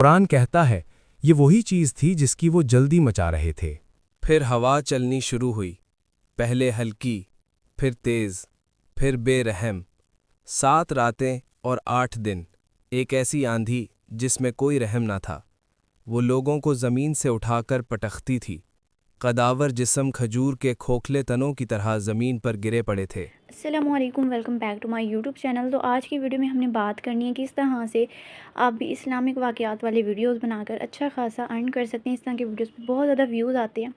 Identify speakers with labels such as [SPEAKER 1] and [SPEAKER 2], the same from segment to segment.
[SPEAKER 1] कुरान कहता है ये वही चीज़ थी जिसकी वो जल्दी मचा रहे थे।
[SPEAKER 2] फिर हवा चलनी शुरू हुई, पहले हल्की, फिर तेज, फिर बेरहम। 7 रातें और 8 दिन, एक ऐसी आंधी जिसमें कोई रहम ना था। वो लोगों को ज़मीन से उठाकर पटकती थी। कदावर जिस्म खजूर के खोखले तनों की तरह ज़मीन पर गिरे पड़े थे।
[SPEAKER 3] अस्सलामुअलैकुम, welcome back to my YouTube channel. तो आज की वीडियो में हमने बात करनी है किस तरह से आप भी इस्लामिक वाक़यात वाले वीडियोस बनाकर अच्छा खासा अर्न कर सकते हैं। इस तरह के वीडियोस पे बहुत ज़्यादा व्यूज़ आते हैं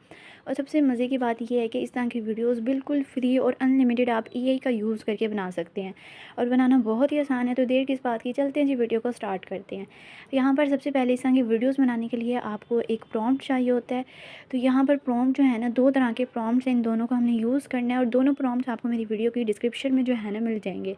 [SPEAKER 3] और सबसे मज़े की बात ये है कि इस तरह की वीडियोस बिल्कुल फ्री और अनलिमिटेड आप एआई का यूज़ करके बना सकते हैं और बनाना बहुत ही आसान है। तो देर किस बात की, चलते हैं जी वीडियो को स्टार्ट करते हैं। यहाँ पर सबसे पहले इस तरह की वीडियोज़ बनाने के लिए आपको एक प्रॉम्प्ट चाहिए होता है। तो यहाँ पर प्रॉम्प्ट जो है ना, 2 तरह के प्रॉम्प्ट्स हैं, इन दोनों को हमने यूज़ करना है और दोनों प्रॉम्प्ट्स आपको मेरी वीडियो की डिस्क्रिप्शन में जो है ना मिल जाएंगे।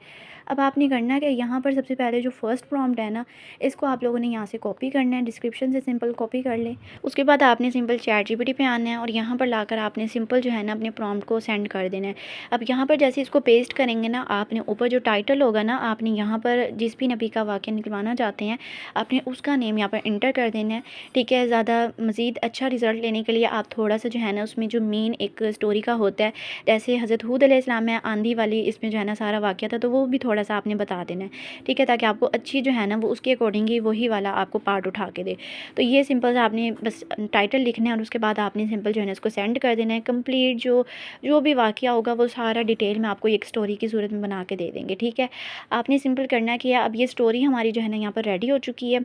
[SPEAKER 3] अब आपने करना क्या, यहाँ पर सबसे पहले जो फर्स्ट प्रॉम्प्ट है ना, इसको आप लोगों ने यहाँ से कॉपी करना है, डिस्क्रिप्शन से सिंपल कॉपी कर लें। उसके बाद आपने सिंपल चैट जीपीटी पे आना है और यहाँ पर लाकर आपने सिंपल जो है ना अपने प्रॉम्प्ट को सेंड कर देना है। अब यहाँ पर जैसे इसको पेस्ट करेंगे ना, आपने ऊपर जो टाइटल होगा ना, आपने यहाँ पर जिस भी नबी का वाक़या निकलवाना चाहते हैं आपने उसका नेम यहाँ पर इंटर कर देना है। ठीक है, ज़्यादा मज़ीद अच्छा रिज़ल्ट लेने के लिए आप थोड़ा सा जो है ना उसमें जो मेन एक स्टोरी का होता है, जैसे हज़रत हूद अलैहिस्सलाम है, आंधी वाली, इसमें जो है ना सारा वाक़या था, तो वो भी थोड़ा सा आपने बता देना है। ठीक है, ताकि आपको अच्छी जो है ना वो उसके अकॉर्डिंग ही वही वाला आपको पार्ट उठा के दे। तो ये सिंपल सा आपने बस टाइटल लिखना है और उसके बाद आपने सिंपल जो है ना इसको सेंड कर देना है। कंप्लीट जो जो भी वाक़या होगा वो सारा डिटेल में आपको एक स्टोरी की सूरत में बना के दे देंगे। ठीक है, आपने सिंपल करना क्या, अब ये स्टोरी हमारी जो है ना यहाँ पर रेडी हो चुकी है।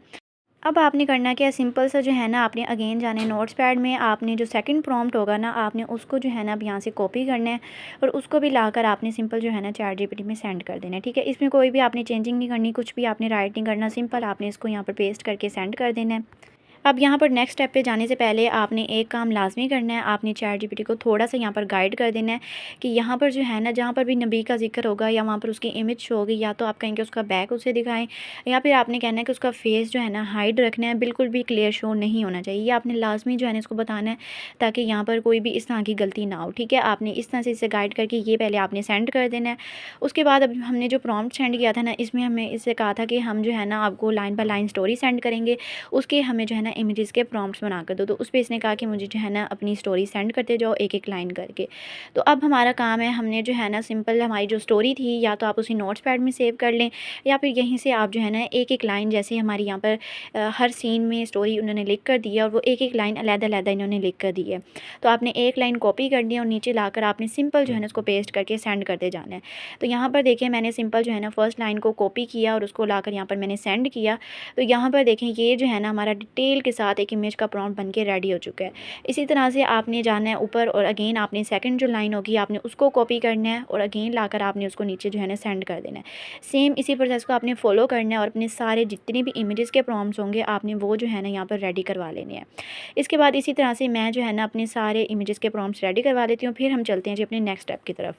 [SPEAKER 3] अब आपने करना क्या, सिंपल सा जो है ना आपने अगेन जाना है नोट्स पैड में, आपने जो सेकंड प्रॉम्प्ट होगा ना आपने उसको जो है ना अब यहाँ से कॉपी करना है और उसको भी लाकर आपने सिंपल जो है ना चैट जीपीटी में सेंड कर देना है। ठीक है, इसमें कोई भी आपने चेंजिंग नहीं करनी, कुछ भी आपने राइट नहीं करना, सिंपल आपने इसको यहाँ पर पेस्ट करके सेंड कर देना है। अब यहाँ पर नेक्स्ट स्टेप पे जाने से पहले आपने एक काम लाजमी करना है, आपने चैट जीपीटी को थोड़ा सा यहाँ पर गाइड कर देना है कि यहाँ पर जो है ना जहाँ पर भी नबी का जिक्र होगा या वहाँ पर उसकी इमेज शो होगी, या तो आप कहेंगे उसका बैक उसे दिखाएं या फिर आपने कहना है कि उसका फेस जो है ना हाइड रखना है, बिल्कुल भी क्लियर शो नहीं होना चाहिए। ये आपने लाजमी जो है ना इसको बताना है ताकि यहाँ पर कोई भी इस तरह की गलती ना हो। ठीक है, आपने इस तरह से इसे गाइड करके ये पहले आपने सेंड कर देना है। उसके बाद अब हमने जो प्रॉम्प्ट सेंड किया था ना, इसमें हमें इससे कहा था कि हम जो है ना आपको line by line story send करेंगे, उसके हमें जो है ना इमेजेस के प्रॉम्प्ट्स बना कर दो। तो उस पे इसने कहा कि मुझे जो है ना अपनी स्टोरी सेंड करते जाओ एक एक लाइन करके। तो अब हमारा काम है, हमने जो है ना सिंपल हमारी जो स्टोरी थी या तो आप उसी नोट्स पैड में सेव कर लें या फिर यहीं से आप जो है ना एक एक लाइन, जैसे हमारी यहाँ पर हर सीन में स्टोरी उन्होंने लिख कर दी है और वो एक एक लाइन अलग-अलग इन्होंने लिख कर दी है। तो आपने एक लाइन कॉपी करनी है और नीचे लाकर आपने सिंपल जो है ना उसको पेस्ट करके सेंड करते जाना है। तो यहाँ पर देखिए मैंने सिंपल जो है ना फर्स्ट लाइन को कॉपी किया और उसको लाकर यहाँ पर मैंने सेंड किया। तो यहाँ पर देखें ये जो है ना हमारा डिटेल के साथ एक इमेज का प्रॉम्प्ट बन के रेडी हो चुका है। इसी तरह से आपने जाना है ऊपर और अगेन आपने सेकंड जो लाइन होगी आपने उसको कॉपी करना है और अगेन लाकर आपने उसको नीचे जो है ना सेंड कर देना है। सेम इसी प्रोसेस को आपने फॉलो करना है और अपने सारे जितने भी इमेजेस के प्रॉम्प्ट्स होंगे आपने वो जो है ना यहाँ पर रेडी करवा लेने हैं। इसके बाद इसी तरह से मैं जो है ना अपने सारे इमेजेस के प्रॉम्प्ट्स रेडी करवा लेती हूँ, फिर हम चलते हैं जी अपने नेक्स्ट स्टेप की तरफ।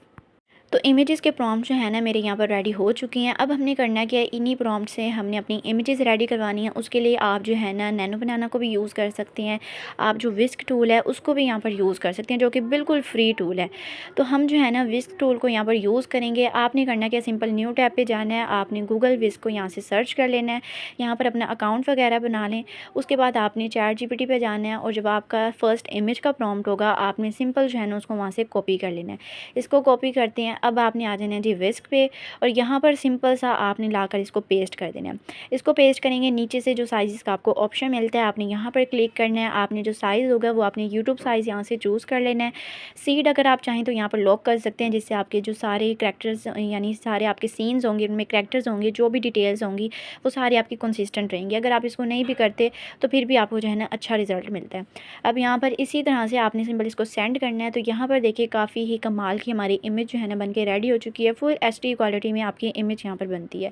[SPEAKER 3] तो इमेजेस के प्रॉम्प्ट जो है ना मेरे यहाँ पर रेडी हो चुकी हैं। अब हमने करना क्या है, इन्हीं प्रॉम्प्ट से हमने अपनी इमेजेस रेडी करवानी है। उसके लिए आप जो है ना नैनो बनाना को भी यूज़ कर सकते हैं, आप जो विस्क टूल है उसको भी यहाँ पर यूज़ कर सकते हैं जो कि बिल्कुल फ्री टूल है। तो हम जो है ना विस्क टूल को यहाँ पर यूज़ करेंगे। आपने करना क्या, सिंपल न्यू टैब पर जाना है, आपने गूगल विस्क को यहाँ से सर्च कर लेना है, यहाँ पर अपना अकाउंट वगैरह बना लें। उसके बाद आपने चैट जीपीटी पे जाना है और जब आपका फर्स्ट इमेज का प्रॉम्प्ट होगा आपने सिंपल जो है ना उसको वहाँ से कॉपी कर लेना है। इसको कॉपी करते हैं, अब आपने आ जाना है जी विस्क पे और यहाँ पर सिंपल सा आपने लाकर इसको पेस्ट कर देना है। इसको पेस्ट करेंगे, नीचे से जो साइज़ का आपको ऑप्शन मिलता है आपने यहाँ पर क्लिक करना है। आपने जो साइज़ होगा वो आपने यूट्यूब साइज़ यहाँ से चूज़ कर लेना है। सीड अगर आप चाहें तो यहाँ पर लॉक कर सकते हैं, जिससे आपके जो सारे करैक्टर्स यानी सारे आपके सीन्स होंगे, उनमें करैक्टर्स होंगे, जो भी डिटेल्स होंगी वो सारी आपकी कंसिस्टेंट रहेंगी। अगर आप इसको नहीं भी करते तो फिर भी आपको जो है ना अच्छा रिजल्ट मिलता है। अब यहाँ पर इसी तरह से आपने सिंपल इसको सेंड करना है। तो यहाँ पर देखिए काफ़ी ही कमाल की हमारी इमेज जो है ना बन के रेडी हो चुकी है। फुल एचडी क्वालिटी में आपकी इमेज यहाँ पर बनती है।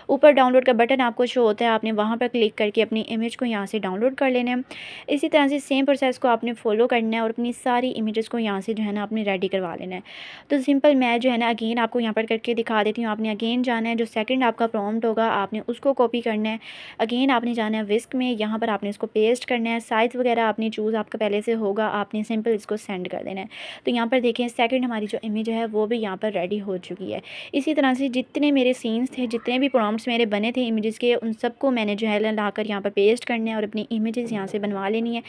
[SPEAKER 3] ऊपर डाउनलोड का बटन आपको शो होता है, आपने वहाँ पर क्लिक करके अपनी इमेज को यहाँ से डाउनलोड कर लेना है। इसी तरह से सेम प्रोसेस को आपने फॉलो करना है और अपनी सारी इमेजेस को यहाँ से जो है ना आपने रेडी करवा लेना है। तो सिंपल मैं जो है ना अगेन आपको यहाँ पर करके दिखा देती हूँ। आपने अगेन जाना है, जो सेकंड आपका प्रॉम्प्ट होगा आपने उसको कॉपी करना है। अगेन आपने जाना है विस्क में, यहाँ पर आपने इसको पेस्ट करना है। साइज़ वगैरह आपने चूज़ आपका पहले से होगा, आपने सिंपल इसको सेंड कर देना है। तो यहाँ पर देखें सेकंड हमारी जो इमेज है वो भी यहाँ पर पर रेडी हो चुकी है। इसी तरह से जितने मेरे सीन्स थे, जितने भी प्रॉम्प्ट्स मेरे बने थे इमेजेस के, उन सबको मैंने जो है लाकर यहाँ पर पेस्ट करना है और अपनी इमेजेस यहाँ से बनवा लेनी है।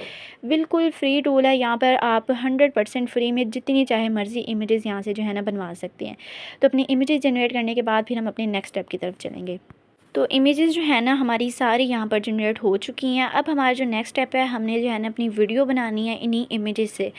[SPEAKER 3] बिल्कुल फ्री टूल है, यहाँ पर आप 100% फ्री में जितनी चाहे मर्ज़ी इमेजेस यहाँ से जो है ना बनवा सकते हैं। तो अपनी इमेजेस जनरेट करने के बाद फिर हम अपने नेक्स्ट स्टेप की तरफ चलेंगे। तो इमेजेस जो है ना हमारी सारी यहाँ पर जनरेट हो चुकी हैं। अब हमारा जो नेक्स्ट स्टेप है, हमने जो है ना अपनी वीडियो बनानी है इन्हीं इमेजेस से।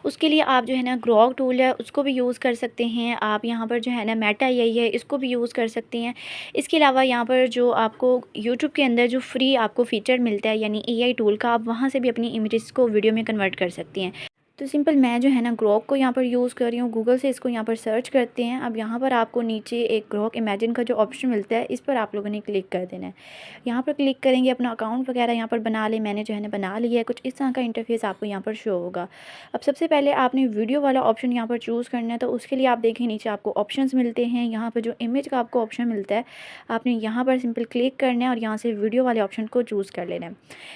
[SPEAKER 3] उसके लिए आप जो है ना ग्रॉक टूल है उसको भी यूज़ कर सकते हैं। आप यहाँ पर जो है ना मेटा एआई है इसको भी यूज़ कर सकते हैं। इसके अलावा यहाँ पर जो आपको यूट्यूब के अंदर जो फ्री आपको फ़ीचर मिलता है यानी एआई टूल का, आप वहाँ से भी अपनी इमेजेस को वीडियो में कन्वर्ट कर सकती हैं। तो सिंपल मैं जो है ना ग्रॉक को यहाँ पर यूज़ कर रही हूँ। गूगल से इसको यहाँ पर सर्च करते हैं। अब यहाँ पर आपको नीचे एक ग्रॉक इमेजिन का जो ऑप्शन मिलता है इस पर आप लोगों ने क्लिक कर देना है। यहाँ पर क्लिक करेंगे, अपना अकाउंट वगैरह यहाँ पर बना ले। मैंने जो है ना बना लिया है। कुछ इस तरह का इंटरफेस आपको यहाँ पर शो होगा। अब सबसे पहले आपने वीडियो वाला ऑप्शन यहाँ पर चूज़ करना है। तो उसके लिए आप देखें नीचे आपको ऑप्शंस मिलते हैं। यहाँ पर जो इमेज का आपको ऑप्शन मिलता है, आपने यहाँ पर सिंपल क्लिक करना है और यहाँ से वीडियो वाले ऑप्शन को चूज़ कर लेना है।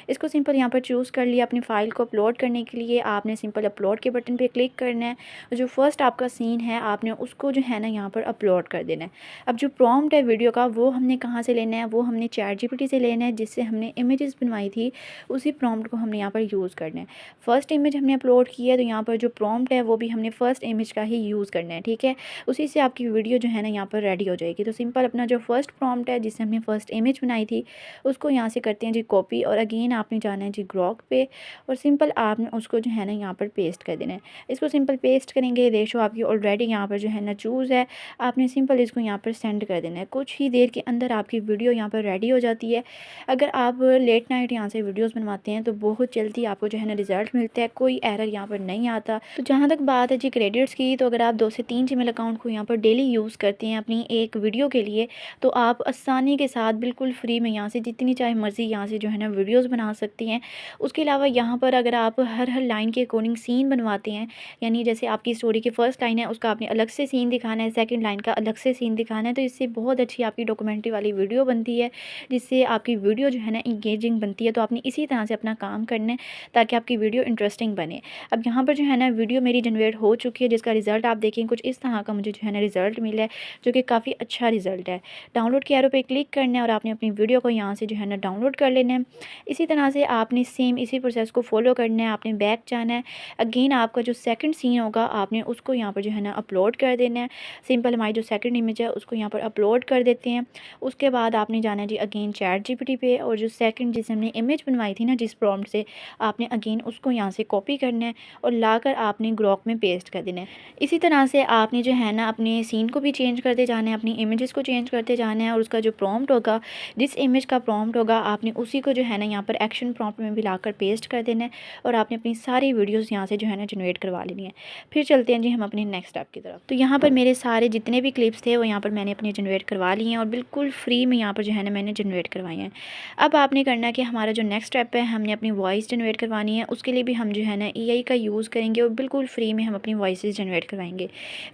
[SPEAKER 3] इसको सिंपल यहाँ पर चूज़ कर लिया। अपनी फ़ाइल को अपलोड करने के लिए आपने सिंपल अपलोड के बटन पर क्लिक करना है। जो फर्स्ट आपका सीन है आपने उसको जो है ना यहाँ पर अपलोड कर देना है। अब जो प्रॉम्प्ट है वीडियो का वो हमने कहाँ से लेना है, वो हमने चैट जीपीटी से लेना है जिससे हमने इमेजेस बनवाई थी। उसी प्रॉम्प्ट को हमने यहाँ पर यूज़ करना है। फर्स्ट इमेज हमने अपलोड की है तो यहाँ पर जो प्रॉम्प्ट है वो भी हमने फर्स्ट इमेज का ही यूज़ करना है, ठीक है। उसी से आपकी वीडियो जो है ना यहाँ पर रेडी हो जाएगी। तो सिंपल अपना जो फर्स्ट प्रॉम्प्ट है जिससे हमने फर्स्ट इमेज बनाई थी उसको यहाँ से करते हैं जी कॉपी, और अगेन आपने जाना है जी ग्रॉक पे और सिंपल आपने उसको जो है ना यहाँ पर पेस्ट कर देना है। इसको सिंपल पेस्ट करेंगे। रेशो आपकी ऑलरेडी यहाँ पर जो है ना चूज़ है। आपने सिंपल इसको यहाँ पर सेंड कर देना है। कुछ ही देर के अंदर आपकी वीडियो यहाँ पर रेडी हो जाती है। अगर आप लेट नाइट यहाँ से वीडियोस बनवाते हैं तो बहुत जल्दी आपको जो है ना रिज़ल्ट मिलता है, कोई एरर यहाँ पर नहीं आता। तो जहाँ तक बात है जी क्रेडिट्स की, तो अगर आप 2 से 3 जीमेल अकाउंट को यहाँ पर डेली यूज़ करते हैं अपनी एक वीडियो के लिए, तो आप आसानी के साथ बिल्कुल फ्री में यहाँ से जितनी चाहे मर्ज़ी यहाँ से जो है ना वीडियोज़ बना सकती हैं। उसके अलावा यहाँ पर अगर आप हर लाइन के अकॉर्डिंग सीन बनवाते हैं, यानी जैसे आपकी स्टोरी की फर्स्ट लाइन है उसका आपने अलग से सीन दिखाना है, सेकंड लाइन का अलग से सीन दिखाना है, तो इससे बहुत अच्छी आपकी डॉक्यूमेंट्री वाली वीडियो बनती है जिससे आपकी वीडियो जो है ना इंगेजिंग बनती है। तो आपने इसी तरह से अपना काम करना है ताकि आपकी वीडियो इंटरेस्टिंग बने। अब यहाँ पर जो है ना वीडियो मेरी जनरेट हो चुकी है जिसका रिज़ल्ट आप देखें कुछ इस तरह का मुझे जो है ना रिज़ल्ट मिला है, जो कि काफ़ी अच्छा रिज़ल्ट है। डाउनलोड के एरो पे क्लिक करना है और आपने अपनी वीडियो को यहाँ से जो है ना डाउनलोड कर लेना है। इसी तरह से आपने सेम इसी प्रोसेस को फॉलो करना है। आपने बैक जाना है। अगेन आपका जो सेकंड सीन होगा आपने उसको यहाँ पर जो है ना अपलोड कर देना है। सिंपल हमारी जो सेकंड इमेज है उसको यहाँ पर अपलोड कर देते हैं। उसके बाद आपने जाना है जी अगेन चैट जीपीटी पे, और जो सेकंड जिसे हमने इमेज बनवाई थी ना जिस प्रॉम्प्ट से, आपने अगेन उसको यहाँ से कॉपी करना है और लाकर आपने ग्रॉक में पेस्ट कर देना है। इसी तरह से आपने जो है ना अपने सीन को भी चेंज करते जाना है, अपनी इमेजेस को चेंज करते जाना है, और उसका जो प्रॉम्प्ट होगा, जिस इमेज का प्रॉम्प्ट होगा, आपने उसी को जो है ना यहाँ पर एक्शन प्रॉम्प्ट में भी लाकर पेस्ट कर देना है और आपने अपनी सारी वीडियोज़ यहाँ से जो है ना जनरेट करवा लेनी है। फिर चलते हैं जी हम अपने नेक्स्ट स्टेप की तरफ। तो यहाँ पर मेरे सारे जितने भी क्लिप्स थे वो यहाँ पर मैंने अपने जनरेट करवा लिए हैं और बिल्कुल फ्री में यहाँ पर जो है ना मैंने जनरेट करवाए हैं। अब आपने करना है कि हमारा जो नेक्स्ट स्टेप है, हमने अपनी वॉइस जनरेट करवानी है। उसके लिए भी हम जो है ना एआई का यूज़ करेंगे और बिल्कुल फ्री में हम अपनी वॉइसेस जनरेट करवाएंगे।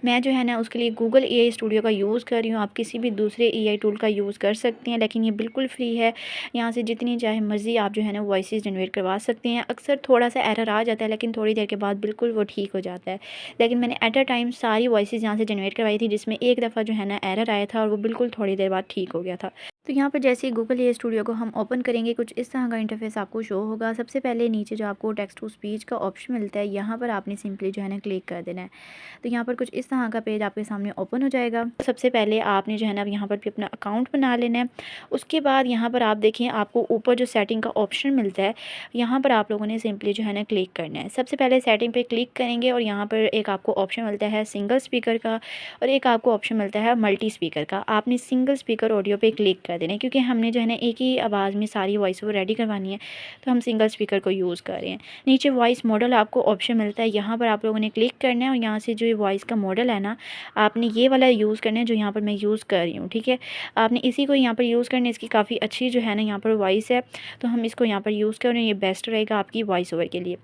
[SPEAKER 3] मैं जो है ना उसके लिए गूगल एआई स्टूडियो का यूज़ कर रही हूँ। आप किसी भी दूसरे एआई टूल का यूज़ कर सकते हैं, लेकिन ये बिल्कुल फ्री है। यहाँ से जितनी चाहे मर्ज़ी आप जो है ना वॉइसेस जनरेट करवा सकते हैं। अक्सर थोड़ा सा एरर आ जाता है लेकिन थोड़ी देर के बाद बिल्कुल वो ठीक हो जाता है। लेकिन मैंने एट अ टाइम सारी वॉइसेस यहाँ से जनरेट करवाई थी जिसमें एक दफ़ा जो है ना एरर आया था और वो बिल्कुल थोड़ी देर बाद ठीक हो गया था। तो यहाँ पर जैसे ही गूगल एआई स्टूडियो को हम ओपन करेंगे कुछ इस तरह का इंटरफेस आपको शो होगा। सबसे पहले नीचे जो आपको टेक्स्ट टू स्पीच का ऑप्शन मिलता है, यहाँ पर आपने सिंपली जो है ना क्लिक कर देना है। तो यहाँ पर कुछ इस तरह का पेज आपके सामने ओपन हो जाएगा। सबसे पहले आपने जो है ना यहाँ पर भी अपना अकाउंट बना लेना है। उसके बाद यहाँ पर आप देखें आपको ऊपर जो सेटिंग का ऑप्शन मिलता है, यहाँ पर आप लोगों ने सिंपली जो है ना क्लिक करना है। सबसे पहले सेटिंग पर क्लिक करेंगे और यहाँ पर एक आपको ऑप्शन मिलता है सिंगल स्पीकर का और एक आपको ऑप्शन मिलता है मल्टी स्पीकर का। आपने सिंगल स्पीकर ऑडियो पे क्लिक कर देना है क्योंकि हमने जो है ना एक ही आवाज़ में सारी वॉइस वो रेडी करवानी है, तो हम सिंगल स्पीकर को यूज़ कर रहे हैं। नीचे वॉइस मॉडल आपको ऑप्शन मिलता है, यहाँ पर आप लोगों ने क्लिक करना है और यहाँ से जो ये वॉइस का मॉडल है ना, आपने ये वाला यूज़ करना है जो यहाँ पर मैं यूज़ कर रही हूँ, ठीक है। आपने इसी को यहाँ पर यूज़ करना है। इसकी काफ़ी अच्छी जो है ना यहाँ पर वॉइस है, तो हम इसको यहाँ पर यूज़ कर रहे हैं। ये बेस्ट रहेगा आपकी वॉइस ओवर के लिए।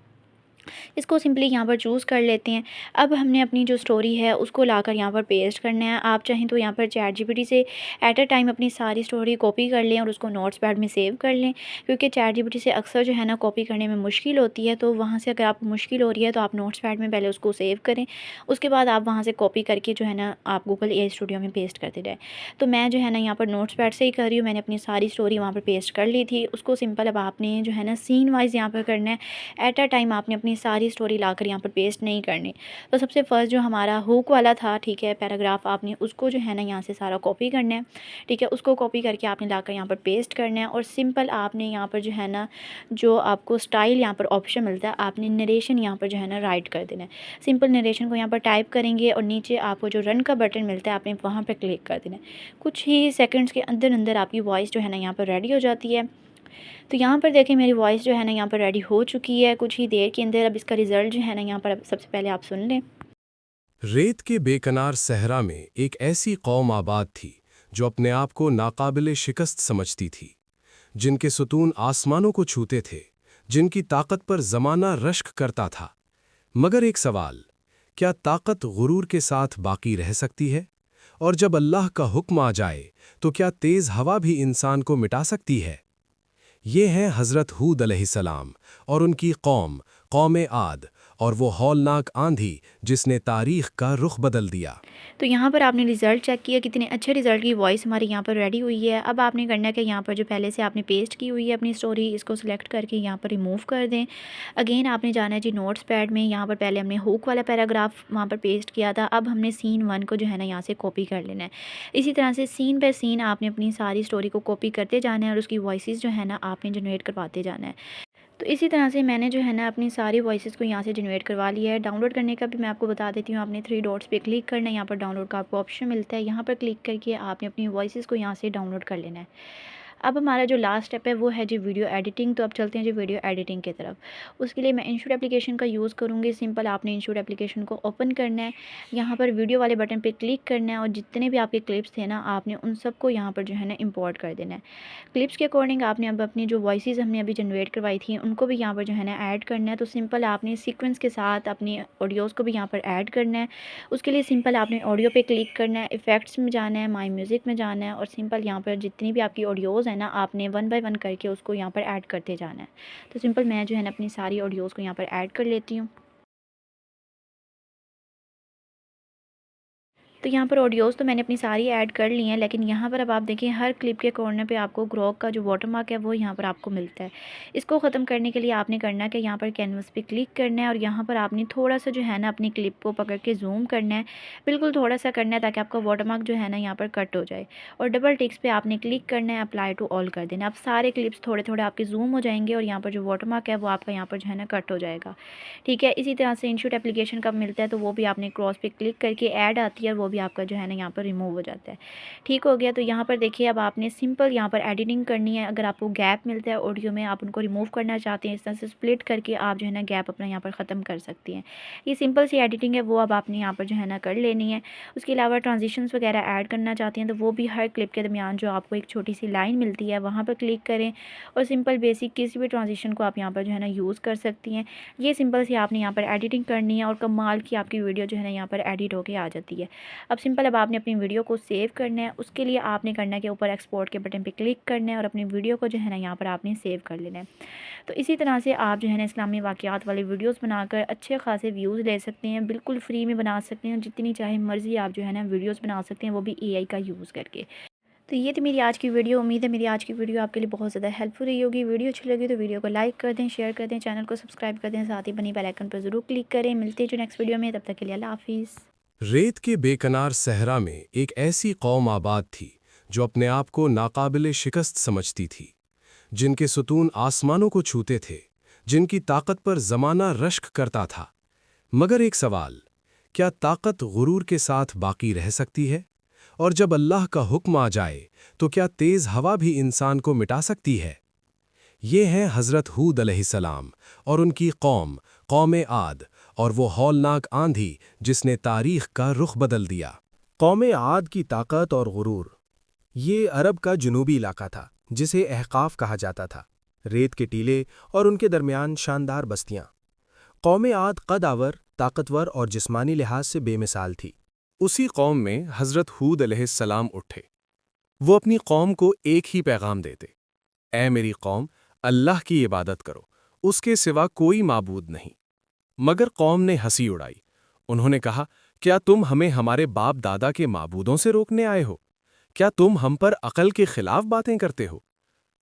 [SPEAKER 3] इसको सिंपली यहाँ पर चूज़ कर लेते हैं। अब हमने अपनी जो स्टोरी है उसको लाकर यहाँ पर पेस्ट करना है। आप चाहें तो यहाँ पर चैट जीपीटी से एट अ टाइम अपनी सारी स्टोरी कॉपी कर लें और उसको नोट्स पैड में सेव कर लें, क्योंकि चैट जीपीटी से अक्सर जो है ना कॉपी करने में मुश्किल होती है। तो वहाँ से अगर आपको मुश्किल हो रही है तो आप नोट्स पैड में पहले उसको सेव करें, उसके बाद आप वहाँ से कॉपी करके जो है ना आप गूगल एआई स्टूडियो में पेस्ट करते जाए। तो मैं जो है ना यहाँ पर नोट्स पैड से ही कर रही हूँ। मैंने अपनी सारी स्टोरी वहाँ पर पेस्ट कर ली थी। उसको सिंपल अब आपने जो है ना सीन वाइज यहाँ पर करना है। एट अ टाइम आपने अपनी सारी स्टोरी लाकर यहाँ पर पेस्ट नहीं करनी। तो सबसे फर्स्ट जो हमारा हुक वाला था, ठीक है, पैराग्राफ, आपने उसको जो है ना यहाँ से सारा कॉपी करना है, ठीक है। उसको कॉपी करके आपने लाकर यहाँ पर पेस्ट करना है और सिंपल आपने यहाँ पर जो है ना जो आपको स्टाइल यहाँ पर ऑप्शन मिलता है, आपने नरेशन यहाँ पर जो है ना राइट कर देना है। सिंपल नरेशन को यहाँ पर टाइप करेंगे और नीचे आपको जो रन का बटन मिलता है आपने वहाँ पर क्लिक कर देना है। कुछ ही सेकंड्स के अंदर अंदर आपकी वॉइस जो है ना यहाँ पर रेडी हो जाती है। तो यहाँ पर देखें मेरी वॉइस जो है ना यहाँ पर रेडी हो चुकी है कुछ ही देर के अंदर। अब इसका रिज़ल्ट जो है ना यहाँ पर अब सबसे पहले आप सुन लें।
[SPEAKER 1] रेत के बेकनार सहरा में एक ऐसी कौम आबाद थी जो अपने आप को नाकाबिले शिकस्त समझती थी, जिनके सुतून आसमानों को छूते थे, जिनकी ताकत पर ज़माना रश्क करता था। मगर एक सवाल, क्या ताकत गुरूर के साथ बाकी रह सकती है? और जब अल्लाह का हुक्म आ जाए तो क्या तेज़ हवा भी इंसान को मिटा सकती है? ये हैं हज़रत हूद अलैहिस्सलाम और उनकी कौम, कौम आद, और वो हौलनाक आंधी जिसने तारीख़ का रुख बदल दिया।
[SPEAKER 3] तो यहाँ पर आपने रिज़ल्ट चेक किया, कितने अच्छे रिज़ल्ट की वॉइस हमारी यहाँ पर रेडी हुई है। अब आपने करना है कि यहाँ पर जो पहले से आपने पेस्ट की हुई है अपनी स्टोरी, इसको सिलेक्ट करके यहाँ पर रिमूव कर दें। अगेन आपने जाना है जी नोट्स पैड में। यहाँ पर पहले हमने हुक वाला पैराग्राफ वहाँ पर पेस्ट किया था, अब हमने सीन 1 को जो है ना यहाँ से कॉपी कर लेना है। इसी तरह से सीन बाय सीन आपने अपनी सारी स्टोरी को कॉपी करते जाना है और उसकी वॉइसेस जो है ना आपने जनरेट करवाते जाना है। तो इसी तरह से मैंने जो है ना अपनी सारी वॉइसेस को यहाँ से जनरेट करवा लिया है। डाउनलोड करने का भी मैं आपको बता देती हूँ। आपने 3 डॉट्स पे क्लिक करना है, यहाँ पर डाउनलोड का आपको ऑप्शन मिलता है, यहाँ पर क्लिक करके आपने अपनी वॉइसेस को यहाँ से डाउनलोड कर लेना है। अब हमारा जो लास्ट स्टेप है वो है जी वीडियो एडिटिंग। तो अब चलते हैं जी वीडियो एडिटिंग की तरफ। उसके लिए मैं इंशूट एप्लीकेशन का यूज़ करूँगी। सिंपल आपने इंशूट एप्लीकेशन को ओपन करना है, यहाँ पर वीडियो वाले बटन पे क्लिक करना है और जितने भी आपके क्लिप्स थे ना आपने उन सबको यहाँ पर जो है ना इंपोर्ट कर देना है। क्लिप्स के अकॉर्डिंग आपने अब अपनी जो वॉइसेस हमने अभी जनरेट करवाई थी उनको भी यहाँ पर जो है ना ऐड करना है। तो सिंपल आपने सीक्वेंस के साथ अपनी ऑडियोज़ को भी यहाँ पर ऐड करना है। उसके लिए सिंपल आपने ऑडियो पे क्लिक करना है, इफ़ेक्ट्स में जाना है, माई म्यूज़िक में जाना है और सिंपल यहाँ पर जितनी भी आपकी ऑडियोज़ है ना आपने 1 बाय 1 करके उसको यहाँ पर ऐड करते जाना है। तो सिंपल मैं जो है ना अपनी सारी ऑडियोज़ को यहाँ पर ऐड कर लेती हूँ। तो यहाँ पर ऑडियोज़ तो मैंने अपनी सारी ऐड कर ली हैं, लेकिन यहाँ पर अब आप देखिए हर क्लिप के कॉर्नर पे आपको ग्रोक का जो वाटरमार्क है वो यहाँ पर आपको मिलता है। इसको ख़त्म करने के लिए आपने करना है कि यहाँ पर कैनवस पे क्लिक करना है और यहाँ पर आपने थोड़ा सा जो है ना अपनी क्लिप को पकड़ के जूम करना है, बिल्कुल थोड़ा सा करना है ताकि आपका वाटरमार्क जो है ना यहाँ पर कट हो जाए। और डबल टिक्स पे आपने क्लिक करना है, अप्लाई टू ऑल कर देना। अब सारे क्लिप्स थोड़े थोड़े आपके जूम हो जाएंगे और यहाँ पर जो वाटरमार्क है वो आपका यहाँ पर जो है ना कट हो जाएगा, ठीक है। इसी तरह से इंशूट एप्लीकेशन कब मिलता है तो वो भी आपने क्रॉस पे क्लिक करके ऐड आती है और वो भी आपका जो है ना यहाँ पर रिमूव हो जाता है, ठीक हो गया। तो यहाँ पर देखिए अब आपने सिंपल यहाँ पर एडिटिंग करनी है। अगर आपको गैप मिलता है ऑडियो में, आप उनको रिमूव करना चाहते हैं, इस तरह से स्प्लिट करके आप जो है ना गैप अपना यहाँ पर ख़त्म कर सकती हैं। ये सिंपल सी एडिटिंग है, वो अब आपने यहाँ पर जो है ना कर लेनी है। उसके अलावा ट्रांजिशंस वगैरह ऐड करना चाहती हैं तो वो भी हर क्लिप के दरमियान जो आपको एक छोटी सी लाइन मिलती है वहाँ पर क्लिक करें और सिंपल बेसिक किसी भी ट्रांजिशन को आप यहाँ पर जो है ना यूज़ कर सकती हैं। ये सिंपल सी आपने यहाँ पर एडिटिंग करनी है और कमाल की आपकी वीडियो जो है ना यहाँ पर एडिट होके आ जाती है। अब सिंपल अब आपने अपनी वीडियो को सेव करना है। उसके लिए आपने करना है कि ऊपर एक्सपोर्ट के बटन पे क्लिक करना है और अपनी वीडियो को जो है ना यहाँ पर आपने सेव कर लेना है। तो इसी तरह से आप जो है ना इस्लामी वाक़यात वाले वीडियोस बनाकर अच्छे खासे व्यूज़ ले सकते हैं, बिल्कुल फ्री में बना सकते हैं। जितनी चाहे मर्ज़ी आप जो है ना वीडियोस बना सकते हैं, वो भी एआई का यूज़ करके। तो ये थी मेरी आज की वीडियो। उम्मीद है मेरी आज की वीडियो आपके लिए बहुत ज़्यादा हेल्पफुल रही होगी। वीडियो अच्छी लगी तो वीडियो को लाइक कर दें, शेयर कर दें, चैनल को सब्सक्राइब कर दें, साथ ही बनी बेल आइकन पर ज़रूर क्लिक करें। मिलते हैं जो नेक्स्ट वीडियो में, तब तक के लिए अल्लाह हाफ़िज़।
[SPEAKER 1] रेत के बेकनार सहरा में एक ऐसी कौम आबाद थी जो अपने आप को नाकाबिले शिकस्त समझती थी, जिनके सुतून आसमानों को छूते थे, जिनकी ताकत पर ज़माना रश्क करता था। मगर एक सवाल, क्या ताकत गुरूर के साथ बाकी रह सकती है? और जब अल्लाह का हुक्म आ जाए तो क्या तेज़ हवा भी इंसान को मिटा सकती है? ये हैं हज़रत हूद अलैहिस्सलाम और उनकी कौम, कौम आद, और वो हौलनाक आंधी जिसने तारीख़ का रुख बदल दिया।
[SPEAKER 4] कौम आद की ताकत और गुरूर। ये अरब का जुनूबी इलाका था जिसे अहकाफ कहा जाता था। रेत के टीले और उनके दरमियान शानदार बस्तियां। कौम आद कदावर, ताकतवर और जिस्मानी लिहाज से बेमिसाल थी।
[SPEAKER 1] उसी कौम में हज़रत हूद अलैहिस्सलाम उठे। वो अपनी कौम को एक ही पैगाम देते, ऐ मेरी कौम, अल्लाह की इबादत करो, उसके सिवा कोई माबूद नहीं। मगर कौम ने हंसी उड़ाई। उन्होंने कहा, क्या तुम हमें हमारे बाप दादा के माबूदों से रोकने आए हो? क्या तुम हम पर अकल के खिलाफ बातें करते हो?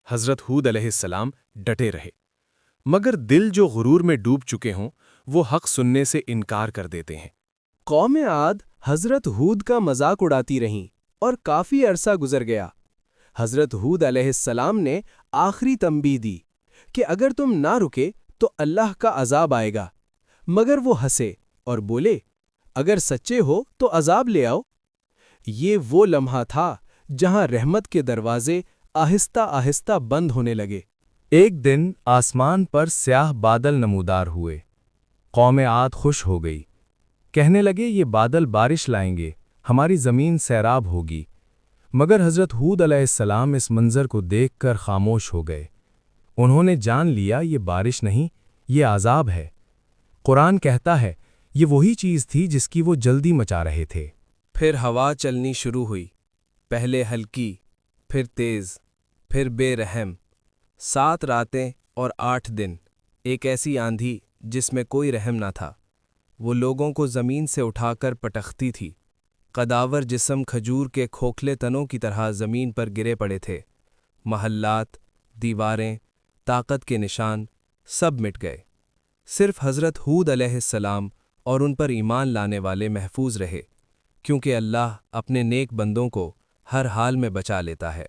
[SPEAKER 1] हज़रत हूद अलैहिस्सलाम डटे रहे, मगर दिल जो गुरूर में डूब चुके हों वो हक सुनने से इनकार कर देते हैं।
[SPEAKER 2] कौम आद हज़रत हूद का मजाक उड़ाती रहीं और काफ़ी अरसा गुजर गया। हज़रत हूद अलैहिस्सलाम ने आखिरी तंबीह दी कि अगर तुम ना रुके तो अल्लाह का अजाब आएगा। मगर वो हंसे और बोले, अगर सच्चे हो तो अजाब ले आओ। ये वो लम्हा था जहां रहमत के दरवाजे आहिस्ता आहिस्ता बंद होने लगे।
[SPEAKER 5] एक दिन आसमान पर स्याह बादल नमूदार हुए। कौम आद खुश हो गई। कहने लगे, ये बादल बारिश लाएंगे, हमारी ज़मीन सैराब होगी। मगर हज़रत हूद अलैहिस्सलाम इस मंज़र को देखकर खामोश हो गए। उन्होंने जान लिया ये बारिश नहीं, ये आज़ाब है। कुरान कहता है, ये वही चीज़ थी जिसकी वो जल्दी मचा रहे थे।
[SPEAKER 2] फिर हवा चलनी शुरू हुई, पहले हल्की, फिर तेज़, फिर बेरहम। 7 रातें और 8 दिन, एक ऐसी आंधी जिसमें कोई रहम ना था। वो लोगों को ज़मीन से उठाकर पटखती थी। कदावर जिस्म खजूर के खोखले तनों की तरह ज़मीन पर गिरे पड़े थे। महल्लात, दीवारें, ताकत के निशान सब मिट गए। सिर्फ हज़रत हूद अलैहिस्सलाम और उन पर ईमान लाने वाले महफूज रहे, क्योंकि अल्लाह अपने नेक बंदों को हर हाल में बचा लेता है।